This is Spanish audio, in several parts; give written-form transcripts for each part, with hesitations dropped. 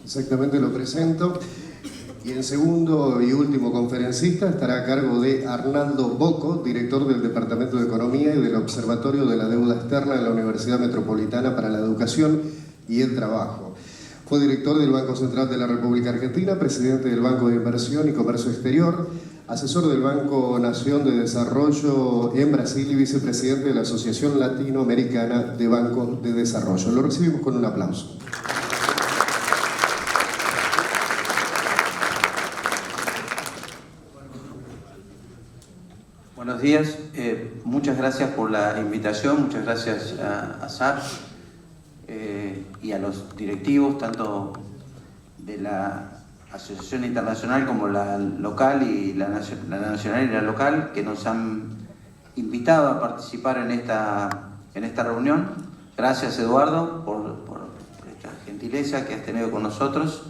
Exactamente, lo presento. Y en segundo y último conferencista estará a cargo de Arnaldo Bocco, director del Departamento de Economía y del Observatorio de la Deuda Externa de la Universidad Metropolitana para la Educación y el Trabajo. Fue director del Banco Central de la República Argentina, presidente del Banco de Inversión y Comercio Exterior, asesor del Banco Nación de Desarrollo en Brasil y vicepresidente de la Asociación Latinoamericana de Bancos de Desarrollo. Lo recibimos con un aplauso. Buenos días, muchas gracias por la invitación, muchas gracias a SAR y a los directivos, tanto de la Asociación Internacional como la local y la nacional y la local, que nos han invitado a participar en esta reunión. Gracias, Eduardo, por esta gentileza que has tenido con nosotros.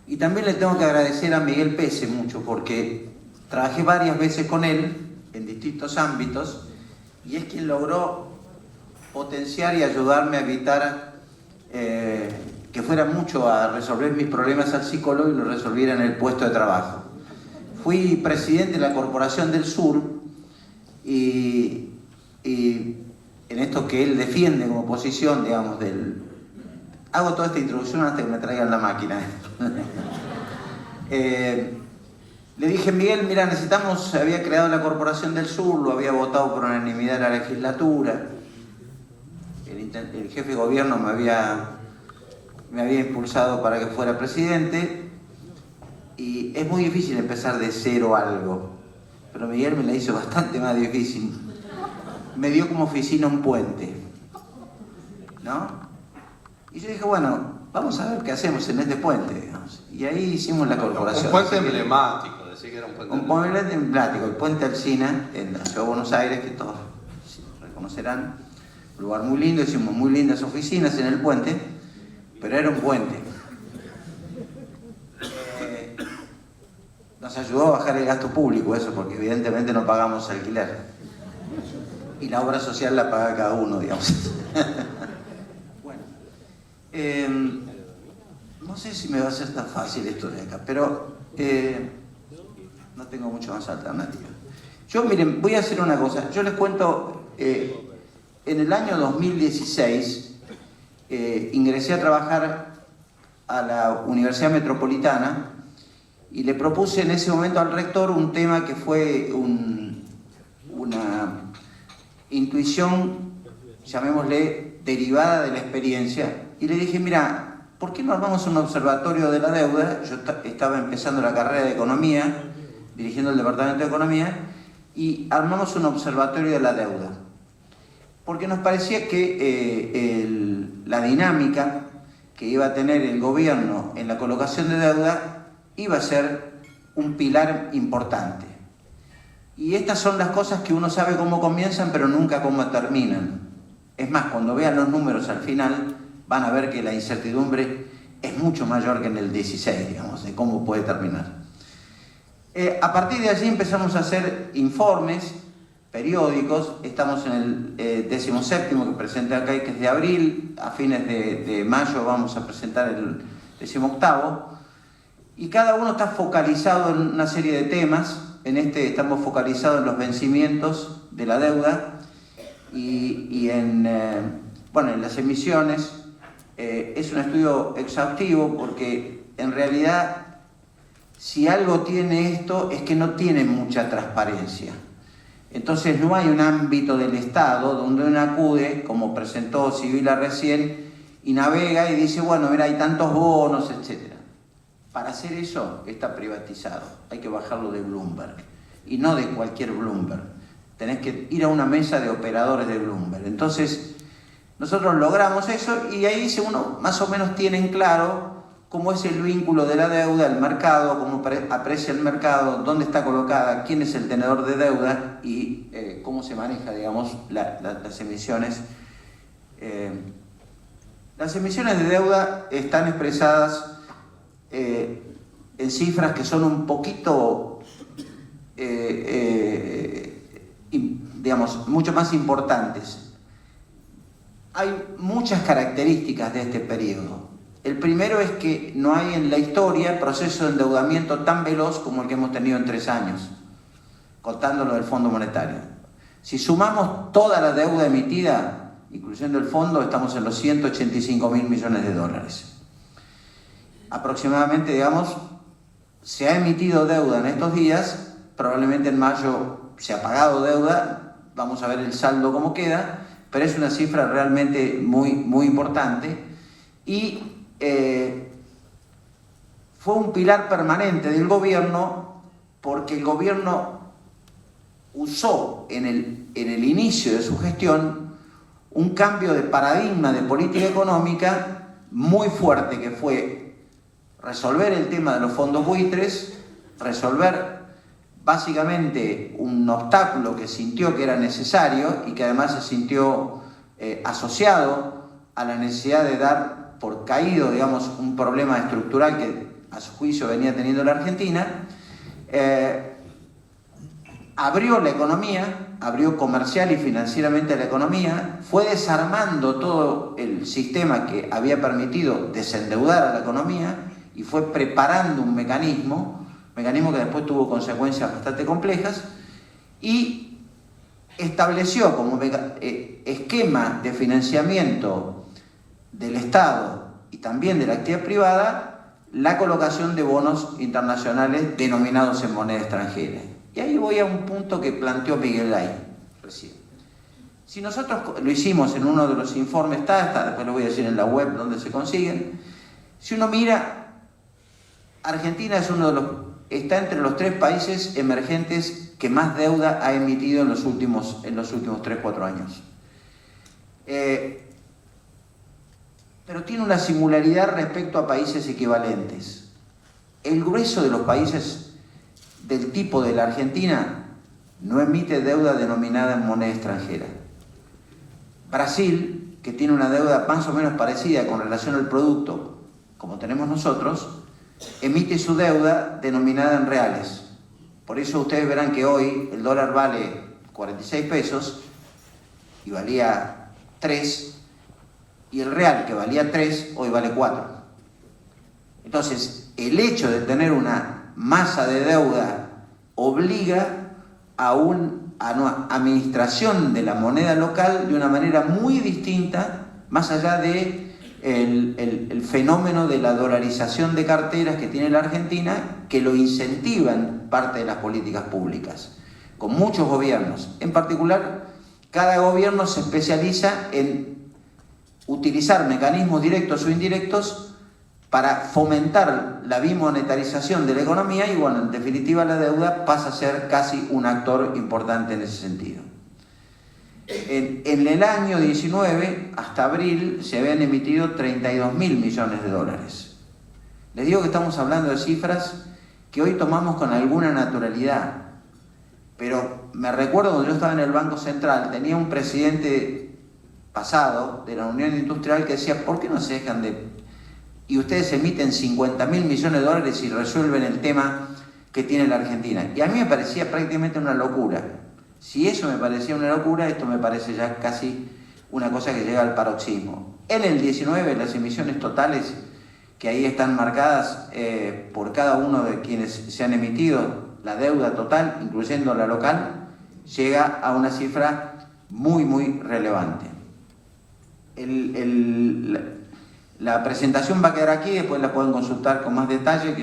Y también le tengo que agradecer a Miguel Pese mucho, porque trabajé varias veces con él en distintos ámbitos, y es quien logró potenciar y ayudarme a evitar que fuera mucho a resolver mis problemas al psicólogo y lo resolviera en el puesto de trabajo. Fui presidente de la Corporación del Sur y en esto que él defiende como posición, digamos, hago toda esta introducción hasta que me traigan la máquina. Le dije, Miguel, mira, había creado la Corporación del Sur, lo había votado por unanimidad en la legislatura, el jefe de gobierno me había impulsado para que fuera presidente, y es muy difícil empezar de cero algo, pero Miguel me la hizo bastante más difícil. Me dio como oficina un puente, ¿no? Y yo dije, bueno, vamos a ver qué hacemos en este puente, digamos. Y ahí hicimos la corporación. Un puente emblemático. Un puente emblemático, el puente Alsina, en la ciudad de Buenos Aires, que todos reconocerán. Un lugar muy lindo, hicimos muy lindas oficinas en el puente, pero era un puente. Nos ayudó a bajar el gasto público eso, porque evidentemente no pagamos alquiler. Y la obra social la paga cada uno, digamos. Bueno, no sé si me va a ser tan fácil esto de acá, pero no tengo mucho más alternativa. Yo, miren, voy a hacer una cosa. Yo les cuento, en el año 2016 ingresé a trabajar a la Universidad Metropolitana y le propuse en ese momento al rector un tema que fue una intuición, llamémosle, derivada de la experiencia, y le dije, mira, ¿por qué no armamos un observatorio de la deuda? Yo estaba empezando la carrera de Economía, dirigiendo el Departamento de Economía, y armamos un observatorio de la deuda. Porque nos parecía que la dinámica que iba a tener el gobierno en la colocación de deuda iba a ser un pilar importante. Y estas son las cosas que uno sabe cómo comienzan, pero nunca cómo terminan. Es más, cuando vean los números al final, van a ver que la incertidumbre es mucho mayor que en el 16, digamos, de cómo puede terminar. A partir de allí empezamos a hacer informes periódicos. Estamos en el 17º que presenté acá, que es de abril. A fines de mayo vamos a presentar el 18º. Y cada uno está focalizado en una serie de temas. En este estamos focalizados en los vencimientos de la deuda y en las emisiones. Es un estudio exhaustivo porque en realidad, si algo tiene esto, es que no tiene mucha transparencia. Entonces no hay un ámbito del Estado donde uno acude, como presentó Sibila recién, y navega y dice, bueno, mira, hay tantos bonos, etc. Para hacer eso está privatizado. Hay que bajarlo de Bloomberg. Y no de cualquier Bloomberg. Tenés que ir a una mesa de operadores de Bloomberg. Entonces, nosotros logramos eso y ahí uno más o menos tiene en claro cómo es el vínculo de la deuda, el mercado, cómo aprecia el mercado, dónde está colocada, quién es el tenedor de deuda y cómo se maneja, digamos, las emisiones. Las emisiones de deuda están expresadas en cifras que son un poquito, digamos, mucho más importantes. Hay muchas características de este periodo. El primero es que no hay en la historia proceso de endeudamiento tan veloz como el que hemos tenido en 3 años, contando lo del Fondo Monetario. Si sumamos toda la deuda emitida, incluyendo el fondo, estamos en los 185.000 millones de dólares. Aproximadamente, digamos, se ha emitido deuda en estos días, probablemente en mayo se ha pagado deuda, vamos a ver el saldo cómo queda, pero es una cifra realmente muy importante y fue un pilar permanente del gobierno porque el gobierno usó en el inicio de su gestión un cambio de paradigma de política económica muy fuerte, que fue resolver el tema de los fondos buitres, resolver básicamente un obstáculo que sintió que era necesario y que además se sintió asociado a la necesidad de dar por caído, digamos, un problema estructural que a su juicio venía teniendo la Argentina. Abrió la economía, abrió comercial y financieramente la economía, fue desarmando todo el sistema que había permitido desendeudar a la economía y fue preparando un mecanismo que después tuvo consecuencias bastante complejas y estableció como esquema de financiamiento del Estado y también de la actividad privada la colocación de bonos internacionales denominados en moneda extranjera. Y ahí voy a un punto que planteó Miguel Lay recién. Si nosotros lo hicimos en uno de los informes, después lo voy a decir en la web donde se consiguen, si uno mira, Argentina está entre los 3 países emergentes que más deuda ha emitido en los últimos 3-4 años. Pero tiene una singularidad respecto a países equivalentes. El grueso de los países del tipo de la Argentina no emite deuda denominada en moneda extranjera. Brasil, que tiene una deuda más o menos parecida con relación al producto, como tenemos nosotros, emite su deuda denominada en reales. Por eso ustedes verán que hoy el dólar vale 46 pesos y valía 3, y el real, que valía 3, hoy vale 4. Entonces, el hecho de tener una masa de deuda obliga a una administración de la moneda local de una manera muy distinta, más allá de el fenómeno de la dolarización de carteras que tiene la Argentina, que lo incentivan parte de las políticas públicas, con muchos gobiernos. En particular, cada gobierno se especializa en utilizar mecanismos directos o indirectos para fomentar la bimonetarización de la economía y, bueno, en definitiva la deuda pasa a ser casi un actor importante en ese sentido. En el año 19, hasta abril, se habían emitido 32.000 millones de dólares. Les digo que estamos hablando de cifras que hoy tomamos con alguna naturalidad, pero me recuerdo cuando yo estaba en el Banco Central, tenía un presidente pasado de la Unión Industrial que decía, ¿por qué no se dejan y ustedes emiten 50.000 millones de dólares y resuelven el tema que tiene la Argentina? Y a mí me parecía prácticamente una locura. Si eso me parecía una locura, esto me parece ya casi una cosa que llega al paroxismo. En el 19, las emisiones totales, que ahí están marcadas por cada uno de quienes se han emitido, la deuda total, incluyendo la local, llega a una cifra muy relevante. La presentación va a quedar aquí, después la pueden consultar con más detalle.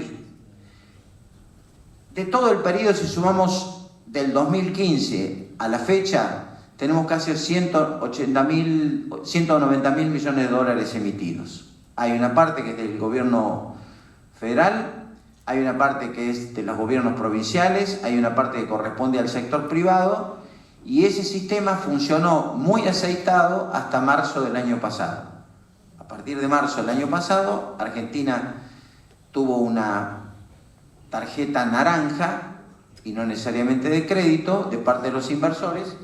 De todo el periodo, si sumamos del 2015 a la fecha, tenemos casi 190.000 millones de dólares emitidos. Hay una parte que es del gobierno federal, hay una parte que es de los gobiernos provinciales, hay una parte que corresponde al sector privado, y ese sistema funcionó muy aceitado hasta marzo del año pasado. A partir de marzo del año pasado, Argentina tuvo una tarjeta naranja, y no necesariamente de crédito, de parte de los inversores,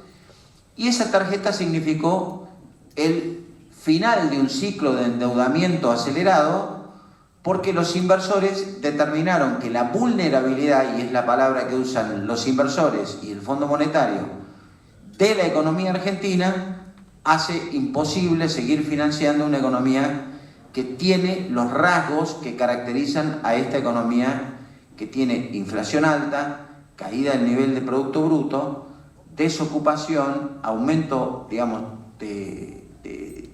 y esa tarjeta significó el final de un ciclo de endeudamiento acelerado, porque los inversores determinaron que la vulnerabilidad, y es la palabra que usan los inversores y el Fondo Monetario, de la economía argentina hace imposible seguir financiando una economía que tiene los rasgos que caracterizan a esta economía que tiene inflación alta, caída del nivel de Producto Bruto, desocupación, aumento, digamos, de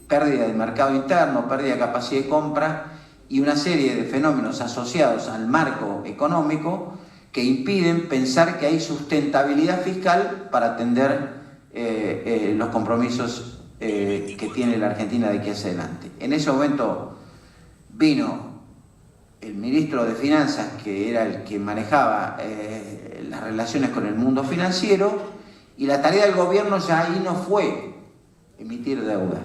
pérdida del mercado interno, pérdida de capacidad de compra y una serie de fenómenos asociados al marco económico que impiden pensar que hay sustentabilidad fiscal para atender los compromisos que tiene la Argentina de aquí hacia adelante. En ese momento vino el ministro de Finanzas, que era el que manejaba las relaciones con el mundo financiero, y la tarea del gobierno ya ahí no fue emitir deuda,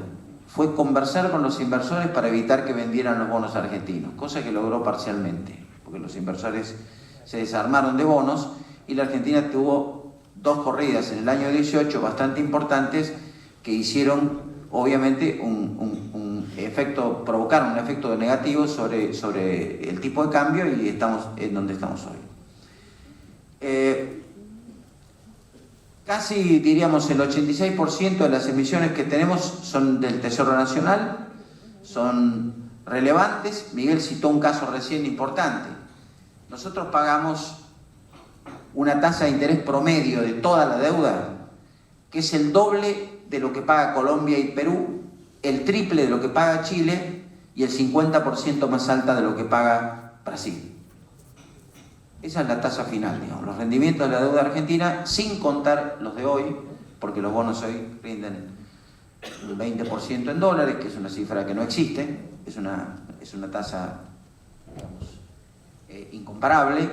fue conversar con los inversores para evitar que vendieran los bonos argentinos, cosa que logró parcialmente, porque los inversores se desarmaron de bonos y la Argentina tuvo 2 corridas en el año 18 bastante importantes que hicieron obviamente provocaron un efecto negativo sobre el tipo de cambio y estamos en donde estamos hoy. Casi diríamos el 86% de las emisiones que tenemos son del Tesoro Nacional, son relevantes. Miguel citó un caso recién importante. Nosotros pagamos una tasa de interés promedio de toda la deuda que es el doble de lo que paga Colombia y Perú, el triple de lo que paga Chile y el 50% más alta de lo que paga Brasil. Esa es la tasa final, digamos, los rendimientos de la deuda argentina, sin contar los de hoy, porque los bonos hoy rinden un 20% en dólares, que es una cifra que no existe, es una tasa, digamos, incomparable.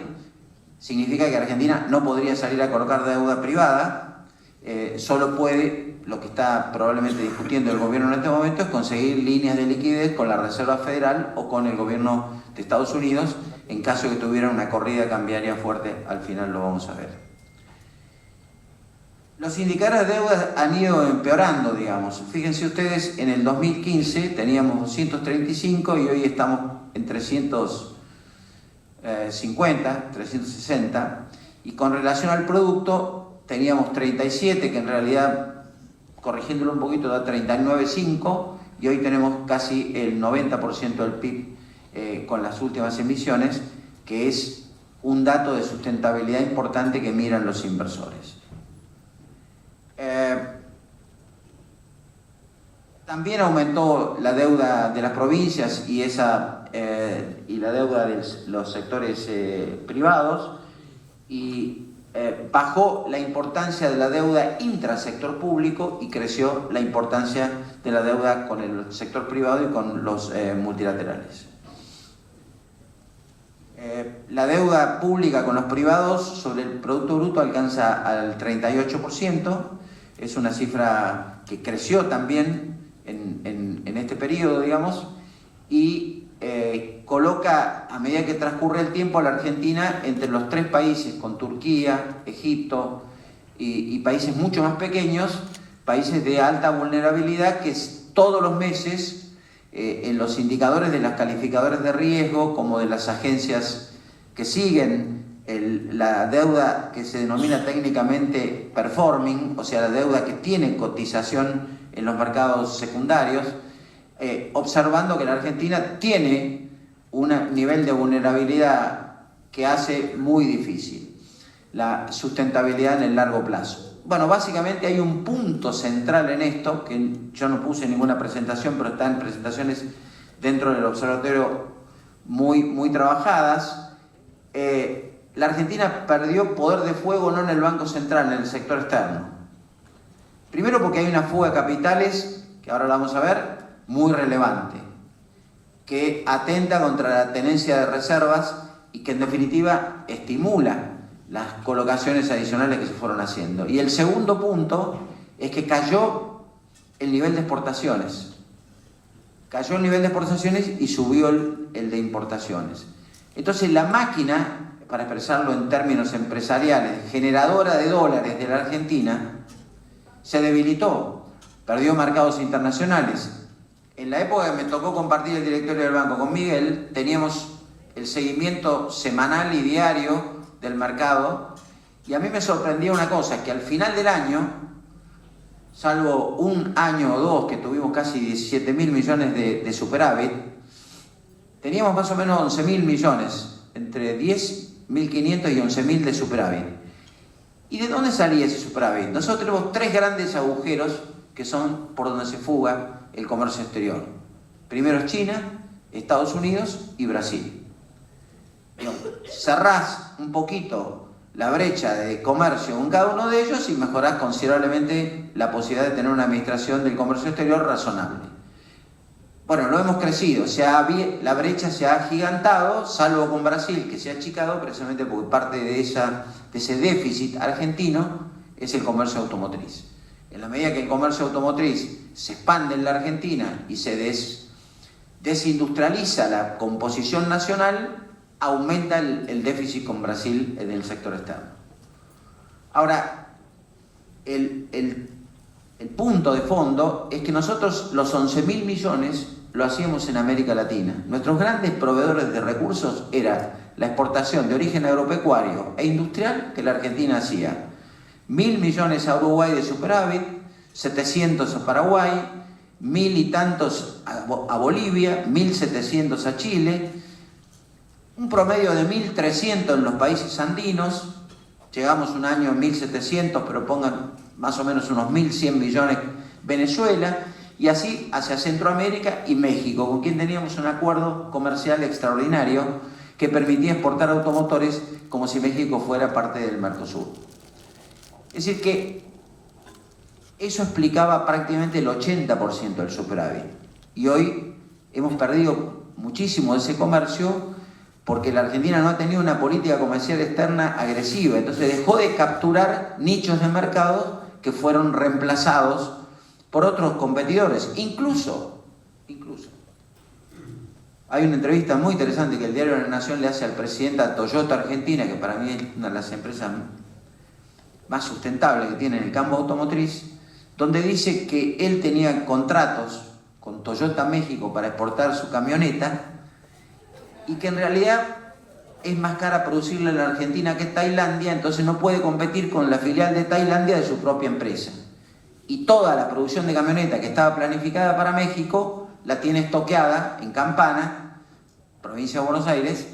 Significa que Argentina no podría salir a colocar deuda privada, solo puede, lo que está probablemente discutiendo el gobierno en este momento es conseguir líneas de liquidez con la Reserva Federal o con el gobierno de Estados Unidos en caso de que tuviera una corrida cambiaria fuerte. Al final lo vamos a ver. Los indicadores de deuda han ido empeorando, digamos. Fíjense ustedes, en el 2015 teníamos 235 y hoy estamos en 350, 360, y con relación al producto teníamos 37, que en realidad, corrigiéndolo un poquito, da 39,5, y hoy tenemos casi el 90% del PIB con las últimas emisiones, que es un dato de sustentabilidad importante que miran los inversores. También aumentó la deuda de las provincias y la deuda de los sectores privados, y bajó la importancia de la deuda intrasector público y creció la importancia de la deuda con el sector privado y con los multilaterales. La deuda pública con los privados sobre el Producto Bruto alcanza al 38%, es una cifra que creció también en este periodo, digamos, y coloca, a medida que transcurre el tiempo, a la Argentina entre los 3 países, con Turquía, Egipto y países mucho más pequeños, países de alta vulnerabilidad que todos los meses en los indicadores de las calificadoras de riesgo, como de las agencias que siguen la deuda que se denomina técnicamente performing, o sea, la deuda que tiene cotización en los mercados secundarios, observando que la Argentina tiene un nivel de vulnerabilidad que hace muy difícil la sustentabilidad en el largo plazo. Bueno, básicamente hay un punto central en esto, que yo no puse en ninguna presentación, pero está en presentaciones dentro del observatorio muy trabajadas. La Argentina perdió poder de fuego no en el Banco Central, en el sector externo. Primero porque hay una fuga de capitales, que ahora la vamos a ver, muy relevante, que atenta contra la tenencia de reservas y que en definitiva estimula las colocaciones adicionales que se fueron haciendo. Y el segundo punto es que cayó el nivel de exportaciones. Cayó el nivel de exportaciones y subió el de importaciones. Entonces la máquina, para expresarlo en términos empresariales, generadora de dólares de la Argentina, se debilitó, perdió mercados internacionales. En la época que me tocó compartir el directorio del banco con Miguel, teníamos el seguimiento semanal y diario del mercado, y a mí me sorprendía una cosa, que al final del año, salvo un año o dos que tuvimos casi 17.000 millones de superávit, teníamos más o menos 11.000 millones, entre 10.500 y 11.000 de superávit. ¿Y de dónde salía ese superávit? Nosotros tenemos tres grandes agujeros que son por donde se fuga el comercio exterior. Primero es China, Estados Unidos y Brasil. Cerrás un poquito la brecha de comercio en cada uno de ellos y mejorás considerablemente la posibilidad de tener una administración del comercio exterior razonable. Bueno, lo hemos crecido, la brecha se ha agigantado, salvo con Brasil, que se ha achicado precisamente porque parte de ese déficit argentino es el comercio automotriz. En la medida que el comercio automotriz se expande en la Argentina y se desindustrializa la composición nacional, aumenta el déficit con Brasil en el sector externo. Ahora, el punto de fondo es que nosotros los 11.000 millones lo hacíamos en América Latina. Nuestros grandes proveedores de recursos era la exportación de origen agropecuario e industrial que la Argentina hacía. 1.000 millones a Uruguay de superávit, 700 a Paraguay, 1.000 y tantos a Bolivia, 1.700 a Chile, un promedio de 1.300 en los países andinos, llegamos un año a 1.700, pero pongan más o menos unos 1.100 millones Venezuela, y así hacia Centroamérica y México, con quien teníamos un acuerdo comercial extraordinario que permitía exportar automotores como si México fuera parte del Mercosur. Es decir que eso explicaba prácticamente el 80% del superávit. Y hoy hemos perdido muchísimo de ese comercio porque la Argentina no ha tenido una política comercial externa agresiva. Entonces dejó de capturar nichos de mercado que fueron reemplazados por otros competidores. Incluso, hay una entrevista muy interesante que el diario La Nación le hace al presidente de Toyota Argentina, que para mí es una de las empresas más sustentables que tiene en el campo automotriz, donde dice que él tenía contratos con Toyota México para exportar su camioneta y que en realidad es más cara producirla en la Argentina que en Tailandia, entonces no puede competir con la filial de Tailandia de su propia empresa. Y toda la producción de camioneta que estaba planificada para México la tiene estoqueada en Campana, provincia de Buenos Aires,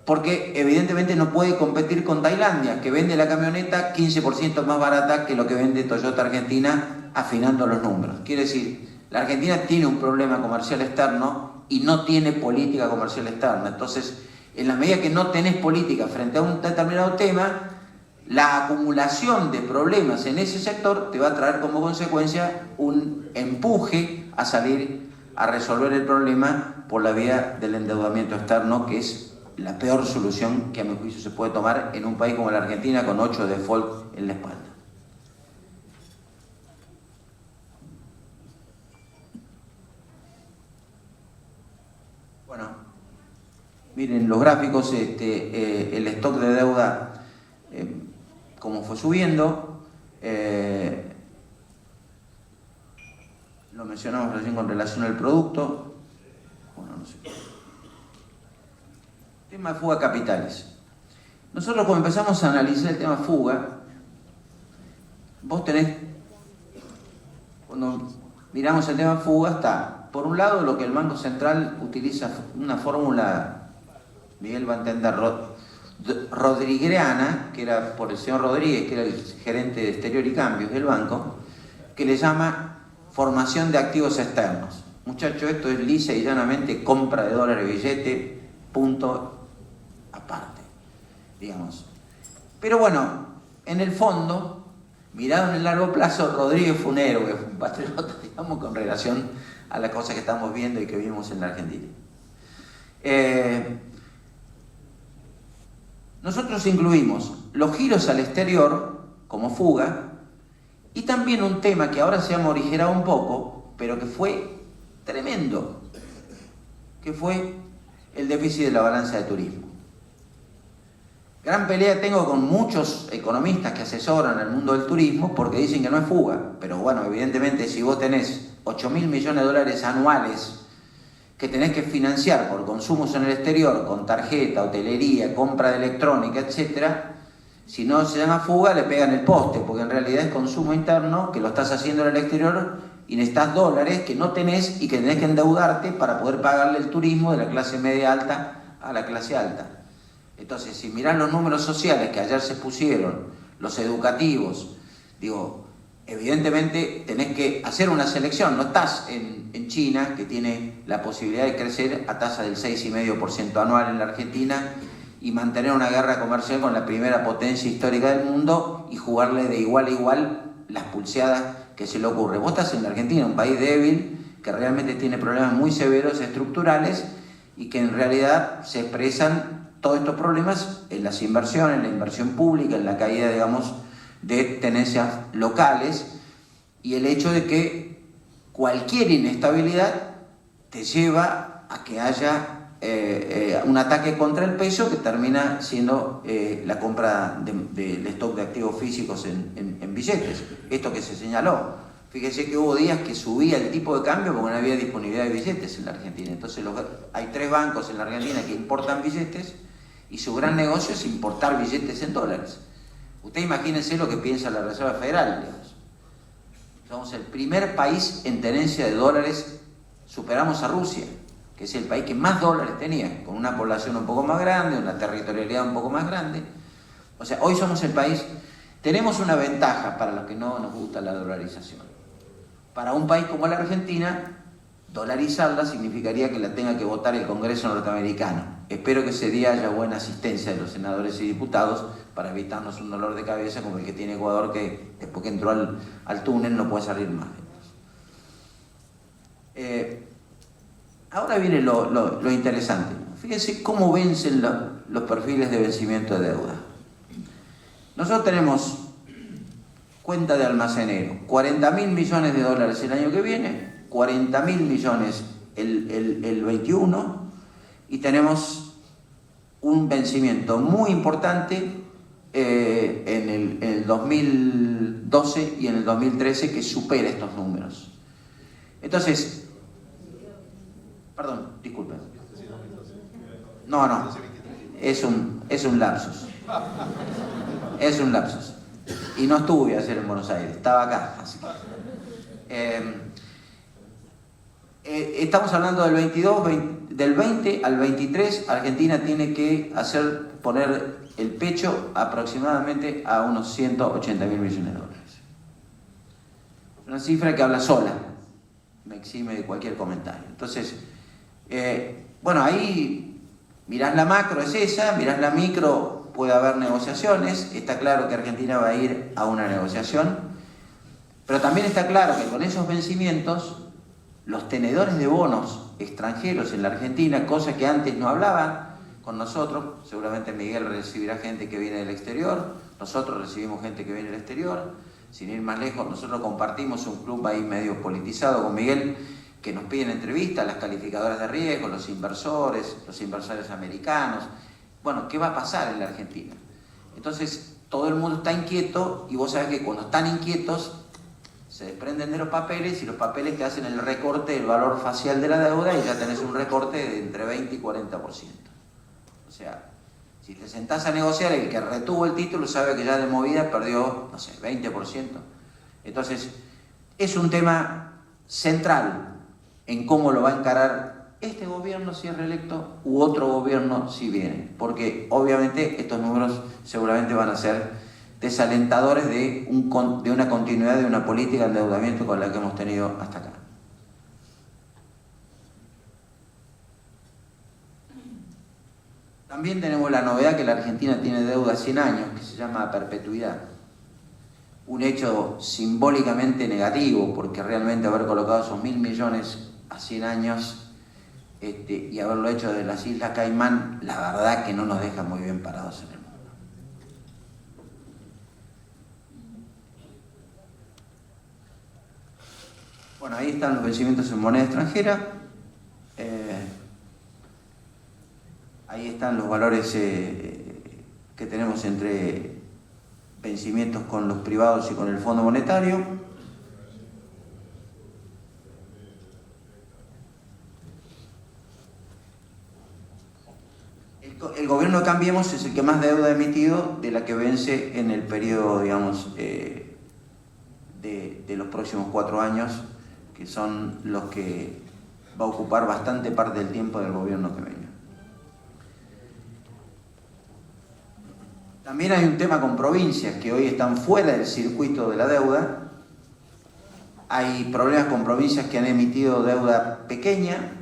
porque evidentemente no puede competir con Tailandia, que vende la camioneta 15% más barata que lo que vende Toyota Argentina, afinando los números. Quiere decir, la Argentina tiene un problema comercial externo y no tiene política comercial externa. Entonces, en la medida que no tenés política frente a un determinado tema, la acumulación de problemas en ese sector te va a traer como consecuencia un empuje a salir a resolver el problema por la vía del endeudamiento externo, que es la peor solución que a mi juicio se puede tomar en un país como la Argentina con 8 default en la espalda. Bueno, miren los gráficos, el stock de deuda como fue subiendo, lo mencionamos recién con relación al producto. Bueno, no sé. Tema de fuga de capitales. Nosotros cuando empezamos a analizar el tema fuga, vos tenés, cuando miramos el tema fuga, está, por un lado, lo que el Banco Central utiliza, una fórmula, Miguel va a entender, rodrigueana, que era por el señor Rodríguez, que era el gerente de exterior y cambios del banco, que le llama formación de activos externos. Muchachos, esto es lisa y llanamente compra de dólares y billete, punto aparte, digamos. Pero bueno, en el fondo, mirado en el largo plazo, Rodríguez fue un héroe, fue un patriota, digamos, con relación a las cosas que estamos viendo y que vimos en la Argentina. Nosotros incluimos los giros al exterior como fuga y también un tema que ahora se ha morigerado un poco, pero que fue tremendo, que fue el déficit de la balanza de turismo. Gran pelea tengo con muchos economistas que asesoran el mundo del turismo porque dicen que no es fuga, pero bueno, evidentemente si vos tenés 8.000 millones de dólares anuales que tenés que financiar por consumos en el exterior, con tarjeta, hotelería, compra de electrónica, etc., si no se llama fuga, le pegan el poste, porque en realidad es consumo interno, que lo estás haciendo en el exterior y necesitas dólares que no tenés y que tenés que endeudarte para poder pagarle el turismo de la clase media alta a la clase alta. Entonces, si mirás los números sociales que ayer se pusieron, los educativos, digo, evidentemente tenés que hacer una selección. No estás en China, que tiene la posibilidad de crecer a tasa del 6,5% anual en la Argentina y mantener una guerra comercial con la primera potencia histórica del mundo y jugarle de igual a igual las pulseadas que se le ocurre. Vos estás en la Argentina, un país débil, que realmente tiene problemas muy severos estructurales y que en realidad se expresan todos estos problemas en las inversiones, en la inversión pública, en la caída, digamos, de tenencias locales y el hecho de que cualquier inestabilidad te lleva a que haya un ataque contra el peso que termina siendo la compra del stock de activos físicos en billetes. Esto que se señaló. Fíjese que hubo días que subía el tipo de cambio porque no había disponibilidad de billetes en la Argentina. Entonces hay 3 bancos en la Argentina que importan billetes y su gran negocio es importar billetes en dólares. Usted imagínense lo que piensa la Reserva Federal, digamos. Somos el primer país en tenencia de dólares, superamos a Rusia, que es el país que más dólares tenía, con una población un poco más grande, una territorialidad un poco más grande. O sea, hoy somos el país, tenemos una ventaja para los que no nos gusta la dolarización. Para un país como la Argentina, dolarizarla significaría que la tenga que votar el Congreso norteamericano. Espero que ese día haya buena asistencia de los senadores y diputados para evitarnos un dolor de cabeza como el que tiene Ecuador, que después que entró al túnel no puede salir más. Ahora viene lo interesante. Fíjense cómo vencen los perfiles de vencimiento de deuda. Nosotros tenemos cuenta de almacenero, 40.000 millones de dólares el año que viene, 40.000 millones el 21, y tenemos un vencimiento muy importante en el 2012 y en el 2013 que supera estos números. Entonces, perdón, disculpen. No, es un lapsus. Es un lapsus. Y no estuve ayer en Buenos Aires, estaba acá. Así que, estamos hablando del 22, del 20 al 23, Argentina tiene que poner el pecho aproximadamente a unos 180.000 millones de dólares. Una cifra que habla sola, me exime de cualquier comentario. Entonces, bueno, ahí mirás la macro, es esa, mirás la micro, puede haber negociaciones, está claro que Argentina va a ir a una negociación, pero también está claro que con esos vencimientos, los tenedores de bonos extranjeros en la Argentina, cosa que antes no hablaban con nosotros, seguramente Miguel recibirá gente que viene del exterior, nosotros recibimos gente que viene del exterior, sin ir más lejos, nosotros compartimos un club ahí medio politizado con Miguel, que nos piden entrevistas, las calificadoras de riesgo, los inversores americanos. Bueno, ¿qué va a pasar en la Argentina? Entonces, todo el mundo está inquieto y vos sabés que cuando están inquietos se desprenden de los papeles y los papeles te hacen el recorte del valor facial de la deuda y ya tenés un recorte de entre 20 y 40%. O sea, si te sentás a negociar, el que retuvo el título sabe que ya de movida perdió, no sé, 20%. Entonces, es un tema central en cómo lo va a encarar este gobierno si es reelecto u otro gobierno si viene, porque obviamente estos números seguramente van a ser desalentadores de una continuidad de una política de endeudamiento con la que hemos tenido hasta acá. También tenemos la novedad que la Argentina tiene deuda a 100 años, que se llama perpetuidad. Un hecho simbólicamente negativo, porque realmente haber colocado esos 1.000 millones a 100 años y haberlo hecho de las Islas Caimán, la verdad que no nos deja muy bien parados en el mundo. Bueno, ahí están los vencimientos en moneda extranjera. Ahí están los valores que tenemos entre vencimientos con los privados y con el Fondo Monetario. El gobierno de Cambiemos es el que más deuda ha emitido de la que vence en el periodo, digamos, de los próximos 4 años, que son los que va a ocupar bastante parte del tiempo del gobierno que venga. También hay un tema con provincias que hoy están fuera del circuito de la deuda. Hay problemas con provincias que han emitido deuda pequeña.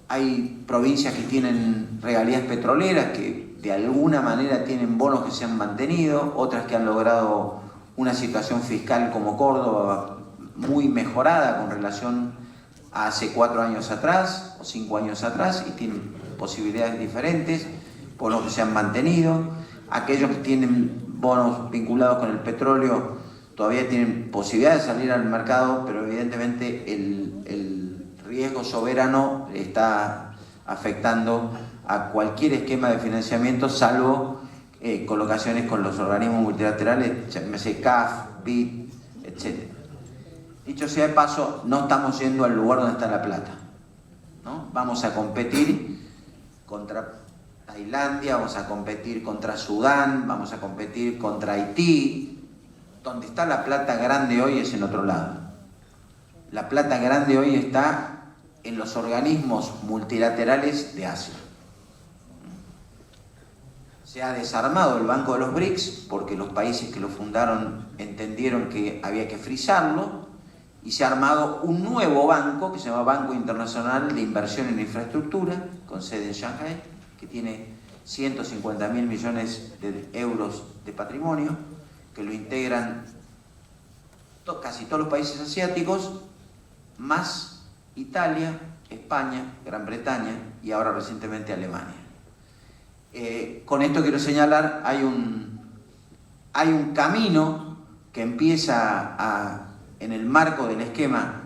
Hay provincias que tienen regalías petroleras, que de alguna manera tienen bonos que se han mantenido, otras que han logrado una situación fiscal como Córdoba muy mejorada con relación a hace 4 años atrás o 5 años atrás, y tienen posibilidades diferentes, bonos que se han mantenido. Aquellos que tienen bonos vinculados con el petróleo todavía tienen posibilidad de salir al mercado, pero evidentemente el riesgo soberano está afectando a cualquier esquema de financiamiento, salvo colocaciones con los organismos multilaterales, llámese CAF, BID, etc. Dicho sea de paso, no estamos yendo al lugar donde está la plata, ¿no? Vamos a competir contra Tailandia, vamos a competir contra Sudán, vamos a competir contra Haití. Donde está la plata grande hoy es en otro lado. La plata grande hoy está en los organismos multilaterales de Asia. Se ha desarmado el Banco de los BRICS porque los países que lo fundaron entendieron que había que frizarlo, y se ha armado un nuevo banco que se llama Banco Internacional de Inversión en Infraestructura, con sede en Shanghái, que tiene 150.000 millones de euros de patrimonio, que lo integran casi todos los países asiáticos, más Italia, España, Gran Bretaña y ahora recientemente Alemania. Con esto quiero señalar, hay un camino que empieza en el marco del esquema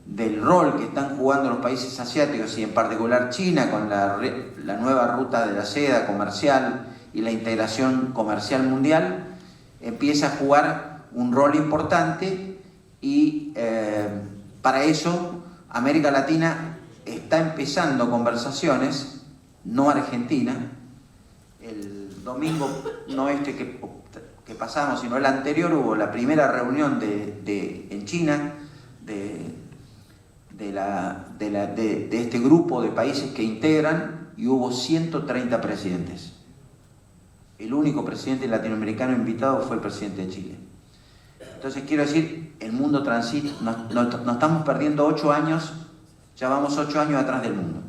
del rol que están jugando los países asiáticos y en particular China con la nueva ruta de la seda comercial y la integración comercial mundial, empieza a jugar un rol importante, y para eso América Latina está empezando conversaciones, no Argentina. El domingo, no este que pasamos, sino el anterior, hubo la primera reunión en China de este grupo de países que integran, y hubo 130 presidentes. El único presidente latinoamericano invitado fue el presidente de Chile. Entonces quiero decir, el mundo transita, nos estamos perdiendo 8 años, ya vamos 8 años atrás del mundo.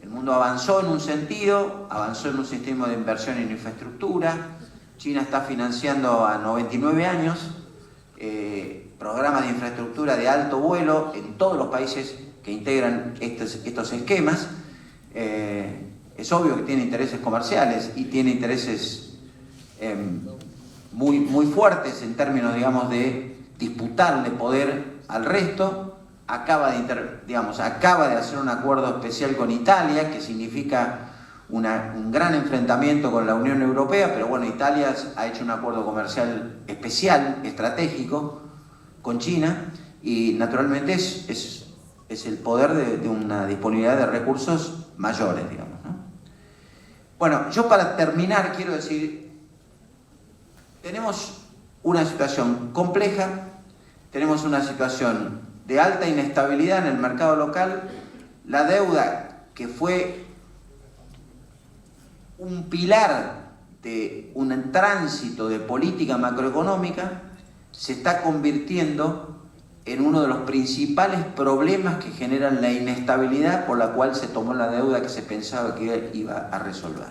El mundo avanzó en un sentido, avanzó en un sistema de inversión en infraestructura. China está financiando a 99 años programas de infraestructura de alto vuelo en todos los países que integran estos esquemas. Es obvio que tiene intereses comerciales y tiene intereses muy fuertes en términos, digamos, de disputarle poder al resto. Acaba de hacer un acuerdo especial con Italia, que significa un gran enfrentamiento con la Unión Europea, pero bueno, Italia ha hecho un acuerdo comercial especial, estratégico, con China, y naturalmente es el poder de una disponibilidad de recursos mayores, digamos, ¿no? Bueno, yo para terminar quiero decir, tenemos una situación compleja, tenemos una situación de alta inestabilidad en el mercado local. La deuda, que fue un pilar de un tránsito de política macroeconómica, se está convirtiendo en uno de los principales problemas que generan la inestabilidad por la cual se tomó la deuda que se pensaba que iba a resolver.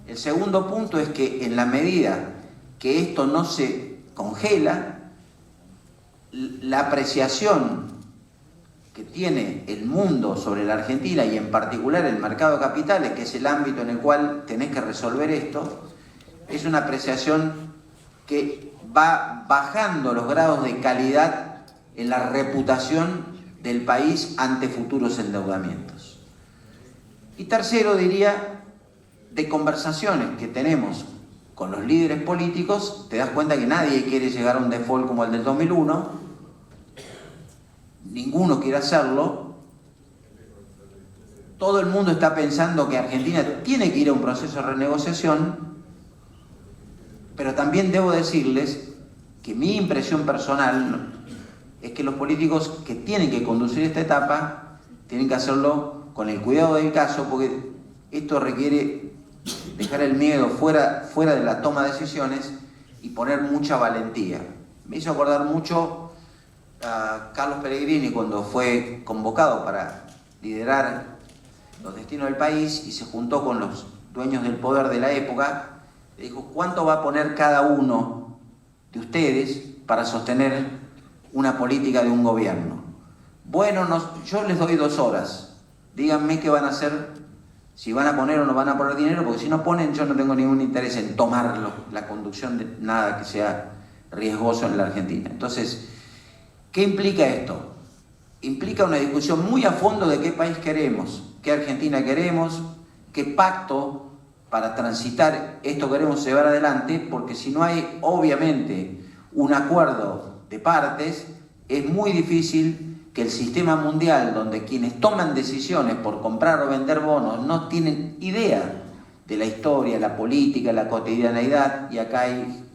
El segundo punto es que en la medida que esto no se congela, la apreciación que tiene el mundo sobre la Argentina y en particular el mercado de capitales, que es el ámbito en el cual tenés que resolver esto, es una apreciación que va bajando los grados de calidad en la reputación del país ante futuros endeudamientos. Y tercero, diría, de conversaciones que tenemos con los líderes políticos, te das cuenta que nadie quiere llegar a un default como el del 2001, ninguno quiere hacerlo, todo el mundo está pensando que Argentina tiene que ir a un proceso de renegociación, pero también debo decirles que mi impresión personal es que los políticos que tienen que conducir esta etapa tienen que hacerlo con el cuidado del caso, porque esto requiere dejar el miedo fuera de la toma de decisiones y poner mucha valentía. Me hizo acordar mucho a Carlos Pellegrini cuando fue convocado para liderar los destinos del país y se juntó con los dueños del poder de la época. Le dijo: ¿cuánto va a poner cada uno de ustedes para sostener una política de un gobierno? Bueno, yo les doy 2 horas. Díganme qué van a hacer, si van a poner o no van a poner dinero, porque si no ponen, yo no tengo ningún interés en tomar la conducción de nada que sea riesgoso en la Argentina. Entonces, ¿qué implica esto? Implica una discusión muy a fondo de qué país queremos, qué Argentina queremos, qué pacto para transitar esto queremos llevar adelante, porque si no hay, obviamente, un acuerdo de partes, es muy difícil que el sistema mundial, donde quienes toman decisiones por comprar o vender bonos no tienen idea de la historia, la política, la cotidianeidad, y acá hay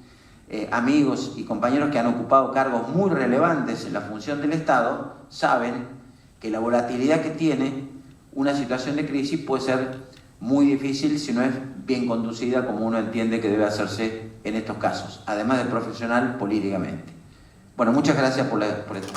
amigos y compañeros que han ocupado cargos muy relevantes en la función del Estado, saben que la volatilidad que tiene una situación de crisis puede ser muy difícil si no es bien conducida como uno entiende que debe hacerse en estos casos, además de profesional políticamente. Bueno, muchas gracias por esto.